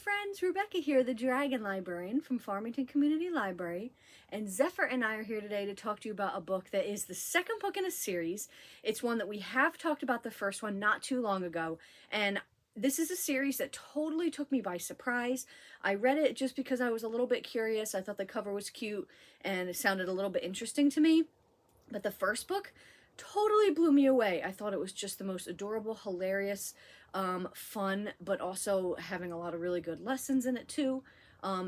friends, Rebecca here, the Dragon Librarian from Farmington Community Library, and Zephyr and I are here today to talk to you about a book that is the second book in a series. It's one that we have talked about the first one not too long ago, and this is a series that totally took me by surprise. I read it just because I was a little bit curious. I thought the cover was cute and it sounded a little bit interesting to me, but the first book totally blew me away. I thought it was just the most adorable, hilarious, fun, but also having a lot of really good lessons in it too,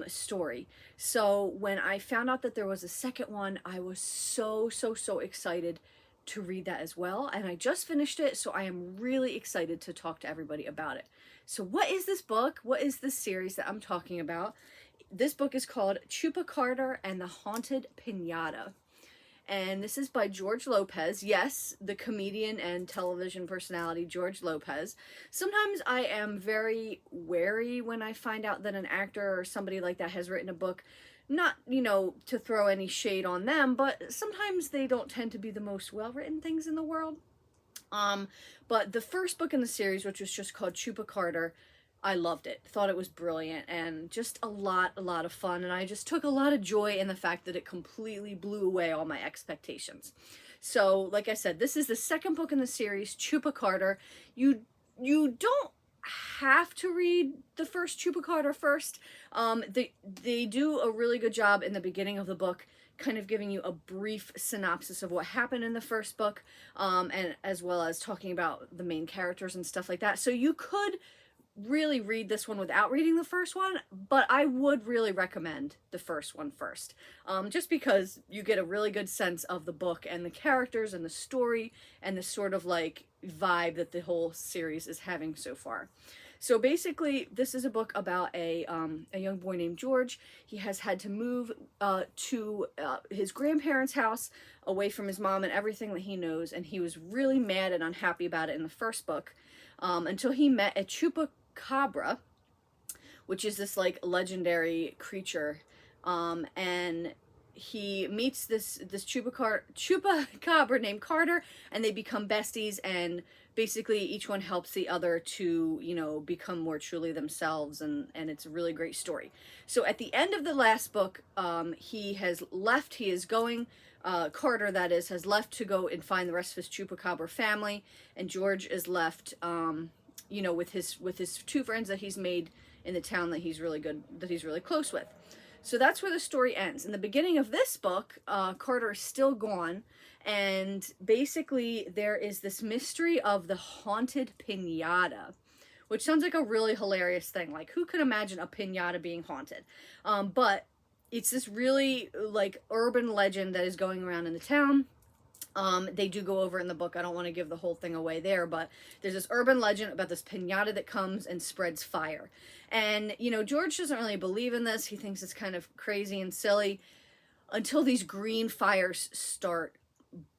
story. So when I found out that there was a second one, I was so excited to read that as well. And I just finished it, so I am really excited to talk to everybody about it. So what is this book? What is this series that I'm talking about? This book is called Chupacarter and the Haunted Piñata. And this is by George Lopez. Yes, the comedian and television personality George Lopez. Sometimes I am very wary when I find out that an actor or somebody like that has written a book. Not, to throw any shade on them, but sometimes they don't tend to be the most well-written things in the world. But the first book in the series, which was just called Chupacarter, I loved it. Thought it was brilliant and just a lot of fun. And I just took a lot of joy in the fact that it completely blew away all my expectations. So, like I said, this is the second book in the series, Chupacarter. You don't have to read the first Chupacarter first. They do a really good job in the beginning of the book, kind of giving you a brief synopsis of what happened in the first book, and as well as talking about the main characters and stuff like that. So you could really read this one without reading the first one, but I would really recommend the first one first, just because you get a really good sense of the book and the characters and the story and the sort of like vibe that the whole series is having so far. So basically, this is a book about a young boy named George. He has had to move to his grandparents' house, away from his mom and everything that he knows, and he was really mad and unhappy about it in the first book, until he met a Chupacabra, which is this like legendary creature, and he meets this Chupacabra named Carter, and they become besties, and basically each one helps the other to, become more truly themselves, and it's a really great story. So at the end of the last book, he has left, he is going, Carter that is, has left to go and find the rest of his Chupacabra family, and George is left, with his two friends that he's made in the town that he's really close with. So that's where the story ends. In the beginning of this book, Carter is still gone, and basically there is this mystery of the haunted piñata, which sounds like a really hilarious thing. Like, who could imagine a piñata being haunted? But it's this really like urban legend that is going around in the town. They do go over in the book. I don't want to give the whole thing away there, but there's this urban legend about this piñata that comes and spreads fire. And, George doesn't really believe in this. He thinks it's kind of crazy and silly until these green fires start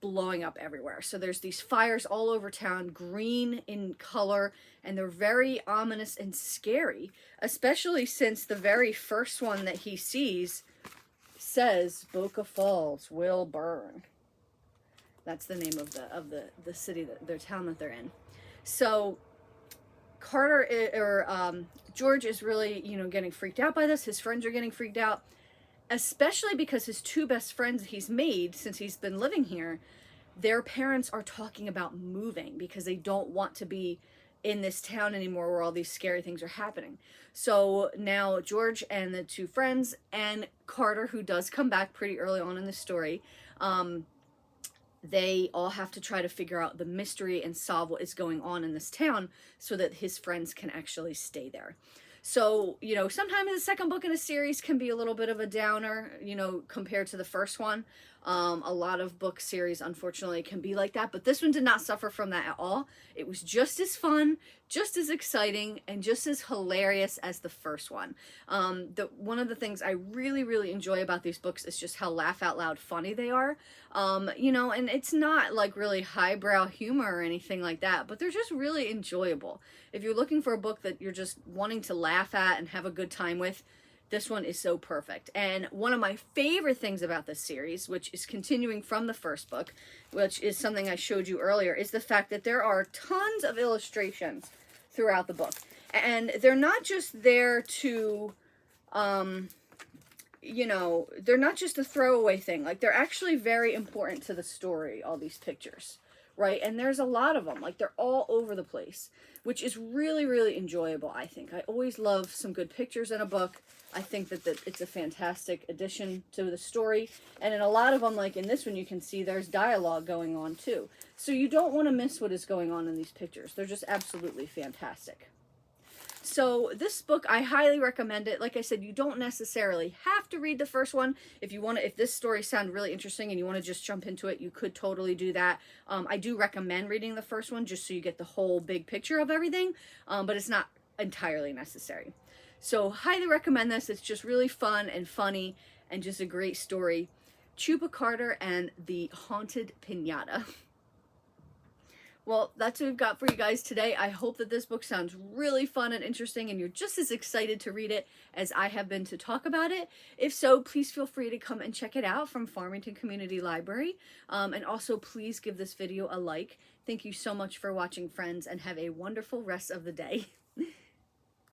blowing up everywhere. So there's these fires all over town, green in color, and they're very ominous and scary, especially since the very first one that he sees says Boca Falls will burn. That's the name of the city, their town that they're in. So George is really, getting freaked out by this. His friends are getting freaked out, especially because his two best friends he's made since he's been living here, their parents are talking about moving because they don't want to be in this town anymore where all these scary things are happening. So now George and the two friends and Carter, who does come back pretty early on in the story, they all have to try to figure out the mystery and solve what is going on in this town so that his friends can actually stay there. So, sometimes the second book in a series can be a little bit of a downer, compared to the first one. A lot of book series, unfortunately, can be like that, but this one did not suffer from that at all. It was just as fun, just as exciting, and just as hilarious as the first one. One of the things I really enjoy about these books is just how laugh out loud funny they are. And it's not like really highbrow humor or anything like that, but they're just really enjoyable. If you're looking for a book that you're just wanting to laugh at and have a good time with, this one is so perfect. And one of my favorite things about this series, which is continuing from the first book, which is something I showed you earlier, is the fact that there are tons of illustrations throughout the book. And they're not just there to, you know, they're not just a throwaway thing. Like, they're actually very important to the story, all these pictures, right? And there's a lot of them. Like, they're all over the place, which is really, really enjoyable, I think. I always love some good pictures in a book. I think that it's a fantastic addition to the story. And in a lot of them, like in this one, you can see there's dialogue going on, too. So you don't want to miss what is going on in these pictures. They're just absolutely fantastic. So this book, I highly recommend it. Like I said, you don't necessarily have to read the first one. If you want to, if this story sounds really interesting and you want to just jump into it, you could totally do that. I do recommend reading the first one just so you get the whole big picture of everything, but it's not entirely necessary. So highly recommend this. It's just really fun and funny and just a great story. Chupacarter and the Haunted Piñata. Well, that's what we've got for you guys today. I hope that this book sounds really fun and interesting and you're just as excited to read it as I have been to talk about it. If so, please feel free to come and check it out from Farmington Community Library. And also, please give this video a like. Thank you so much for watching, friends, and have a wonderful rest of the day.